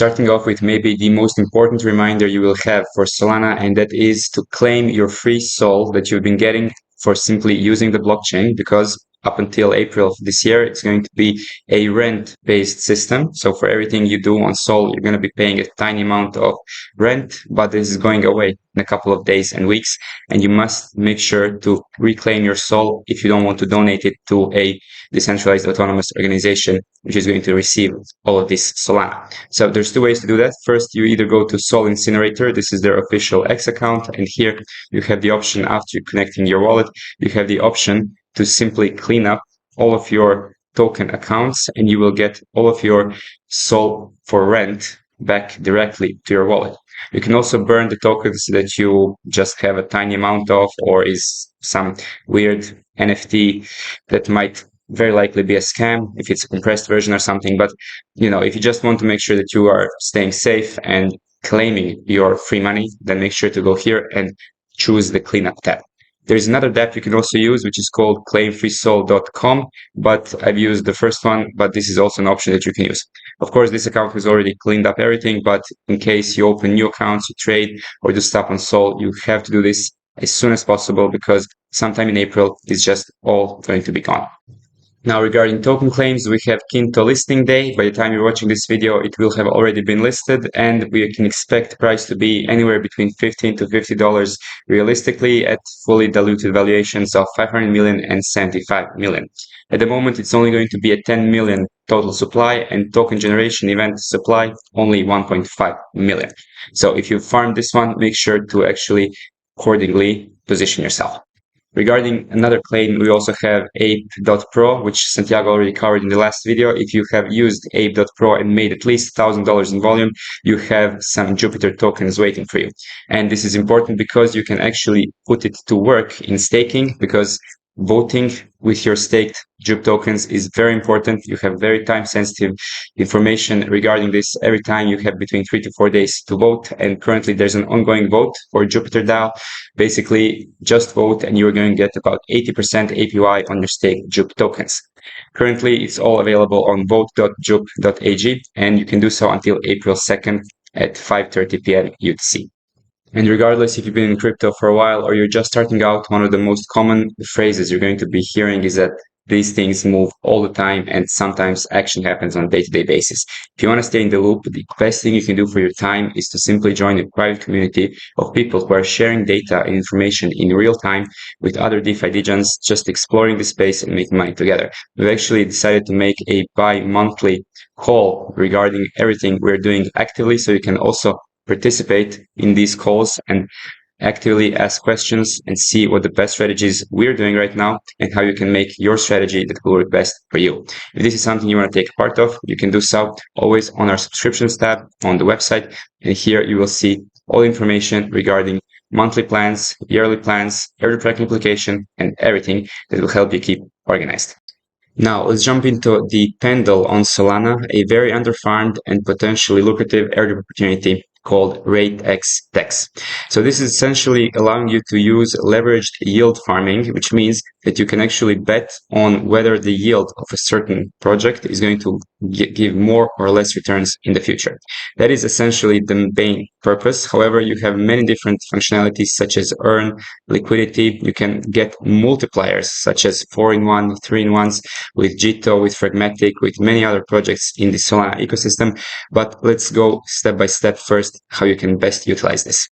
Starting off with maybe the most important reminder you will have for Solana, and that is to claim your free SOL that you've been getting for simply using the blockchain, because up until April of this year, it's going to be a rent-based system. So for everything you do on Sol, you're going to be paying a tiny amount of rent, but this is going away in a couple of days and weeks, and you must make sure to reclaim your Sol if you don't want to donate it to a decentralized autonomous organization, which is going to receive all of this Solana. So there's two ways to do that. First, you either go to Sol Incinerator. This is their official X account, and here you have the option, after connecting your wallet, you have the option to simply clean up all of your token accounts, and you will get all of your SOL for rent back directly to your wallet. You can also burn the tokens that you just have a tiny amount of, or is some weird NFT that might very likely be a scam if it's a compressed version or something. But if you just want to make sure that you are staying safe and claiming your free money, then make sure to go here and choose the cleanup tab. There's another tab you can also use, which is called claimfreesol.com, but I've used the first one, but this is also an option that you can use. Of course, this account has already cleaned up everything, but in case you open new accounts, you trade, or do stuff on Sol, you have to do this as soon as possible, because sometime in April, it's just all going to be gone. Now, regarding token claims, we have KINTO listing day. By the time you're watching this video, it will have already been listed, and we can expect the price to be anywhere between $15 to $50 realistically, at fully diluted valuations of 500 million and 75 million. At the moment, it's only going to be a 10 million total supply, and token generation event supply only 1.5 million. So if you farm this one, make sure to actually accordingly position yourself. Regarding another claim, we also have ape.pro, which Santiago already covered in the last video. If you have used ape.pro and made at least $1,000 in volume, you have some Jupiter tokens waiting for you. And this is important because you can actually put it to work in staking, because voting with your staked Jup tokens is very important. You have very time-sensitive information regarding this. Every time you have between 3 to 4 days to vote, and currently there's an ongoing vote for Jupiter DAO. Basically, just vote and you're going to get about 80% APY on your staked Jup tokens. Currently, it's all available on vote.jup.ag, and you can do so until April 2nd at 5:30 p.m. UTC. And regardless if you've been in crypto for a while or you're just starting out, one of the most common phrases you're going to be hearing is that these things move all the time, and sometimes action happens on a day-to-day basis. If you want to stay in the loop, the best thing you can do for your time is to simply join a private community of people who are sharing data and information in real time with other DeFi degens, just exploring the space and making money together. We've actually decided to make a bi-monthly call regarding everything we're doing actively, so you can also participate in these calls and actively ask questions and see what the best strategies we're doing right now and how you can make your strategy that will work best for you. If this is something you want to take part of, you can do so always on our subscriptions tab on the website. And here you will see all information regarding monthly plans, yearly plans, airdrop tracking application, and everything that will help you keep organized. Now, let's jump into the Pendle on Solana, a very underfarmed and potentially lucrative airdrop opportunity called RateX DEX. So this is essentially allowing you to use leveraged yield farming, which means that you can actually bet on whether the yield of a certain project is going to give more or less returns in the future. That is essentially the main purpose. However, you have many different functionalities such as earn, liquidity. You can get multipliers such as 4-in-1, 3-in-1s with Ditto, with Pragmatic, with many other projects in the Solana ecosystem. But let's go step by step first, how you can best utilize this.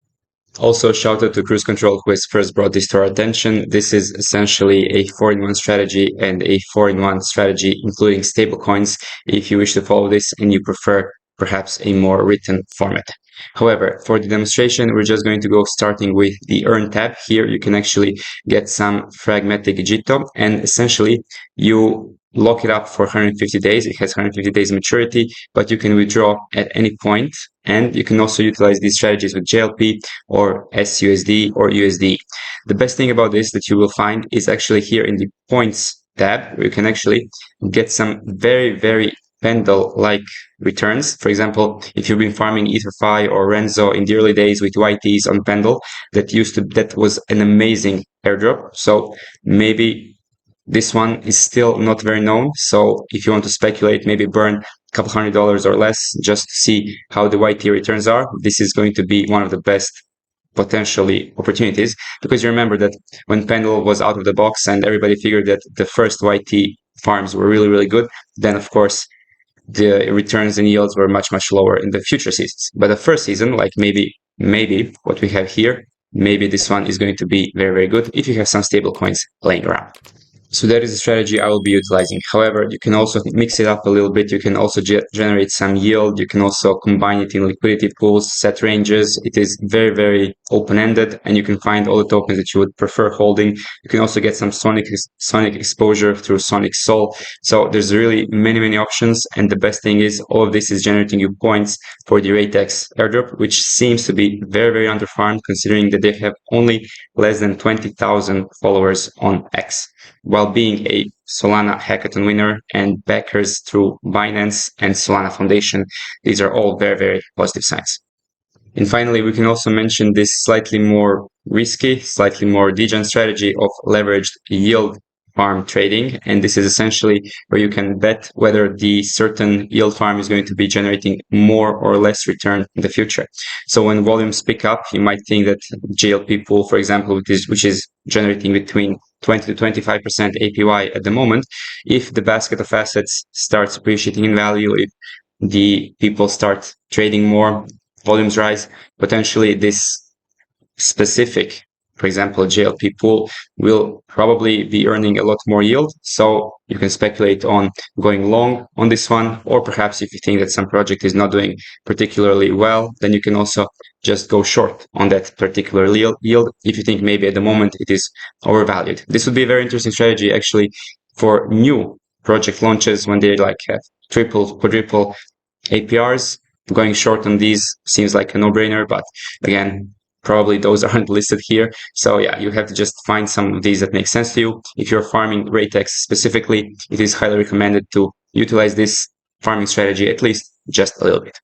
Also, shout out to Cruise Control, who has first brought this to our attention. This is essentially a 4-in-1 strategy, and a 4-in-1 strategy including stablecoins if you wish to follow this and you prefer perhaps a more written format. However, for the demonstration, we're just going to go starting with the Earn tab. Here you can actually get some Pragmatic Jitto, and essentially you lock it up for 150 days. It has 150 days maturity, but you can withdraw at any point. And you can also utilize these strategies with JLP or SUSD or USD. The best thing about this that you will find is actually here in the points tab, where you can actually get some very, very Pendle-like returns. For example, if you've been farming EtherFi or Renzo in the early days with YTs on Pendle, that was an amazing airdrop. So maybe this one is still not very known. So if you want to speculate, maybe burn couple $100 or less just to see how the YT returns are, this is going to be one of the best potentially opportunities, because you remember that when Pendle was out of the box and everybody figured that the first YT farms were really, really good, then of course the returns and yields were much, much lower in the future seasons. But the first season, like maybe what we have here, maybe this one is going to be very, very good if you have some stable coins playing around. So that is a strategy I will be utilizing. However, you can also mix it up a little bit. You can also generate some yield. You can also combine it in liquidity pools, set ranges. It is very, very open-ended, and you can find all the tokens that you would prefer holding. You can also get some Sonic exposure through Sonic Sol. So there's really many, many options. And the best thing is all of this is generating you points for the RateX airdrop, which seems to be very, very underfarmed, considering that they have only less than 20,000 followers on X, while being a Solana hackathon winner and backers through Binance and Solana Foundation. These are all very, very positive signs. And finally, we can also mention this slightly more risky, slightly more degen strategy of leveraged yield farm trading. And this is essentially where you can bet whether the certain yield farm is going to be generating more or less return in the future. So when volumes pick up, you might think that JLP pool, for example, which is generating between 20 to 25% APY at the moment, if the basket of assets starts appreciating in value, if the people start trading more, volumes rise, potentially this specific, for example, JLP pool will probably be earning a lot more yield. So you can speculate on going long on this one, or perhaps if you think that some project is not doing particularly well, then you can also just go short on that particular yield if you think maybe at the moment it is overvalued. This would be a very interesting strategy actually for new project launches when they like have triple, quadruple APRs. Going short on these seems like a no-brainer, but again, probably those aren't listed here. So yeah, you have to just find some of these that make sense to you. If you're farming RateX specifically, it is highly recommended to utilize this farming strategy at least just a little bit.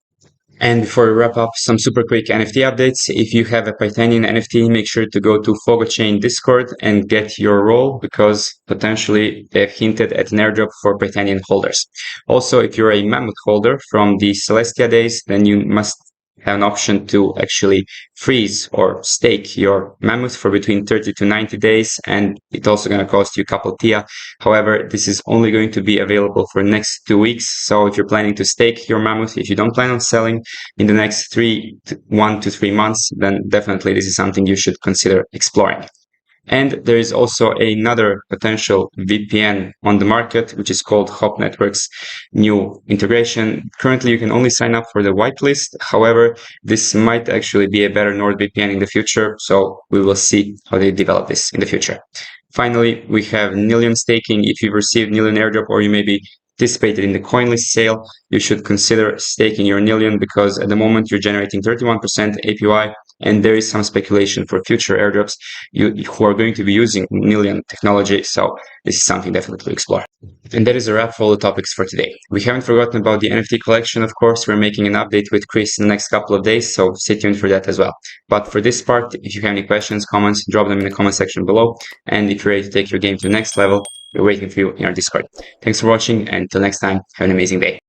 And before we wrap up, some super quick NFT updates. If you have a Pythonian NFT, make sure to go to Fogochain Discord and get your role, because potentially they've hinted at an airdrop for Pythonian holders. Also, if you're a Mammoth holder from the Celestia days, then you must have an option to actually freeze or stake your Mammoth for between 30 to 90 days, and it's also going to cost you a couple TIA. However, this is only going to be available for the next 2 weeks. So if you're planning to stake your Mammoth, if you don't plan on selling in the next 1 to 3 months, then definitely this is something you should consider exploring. And there is also another potential VPN on the market, which is called Hop Network's new integration. Currently, you can only sign up for the whitelist. However, this might actually be a better NordVPN in the future. So we will see how they develop this in the future. Finally, we have Nillion staking. If you've received Nillion airdrop, or you maybe participated in the CoinList sale, you should consider staking your Nillion, because at the moment you're generating 31% APY, and there is some speculation for future airdrops who are going to be using Nillion technology. So this is something definitely to explore. And that is a wrap for all the topics for today. We haven't forgotten about the NFT collection, of course. We're making an update with Chris in the next couple of days, so stay tuned for that as well. But for this part, if you have any questions, comments, drop them in the comment section below. And if you're ready to take your game to the next level, we're waiting for you in our Discord. Thanks for watching, and until next time, have an amazing day.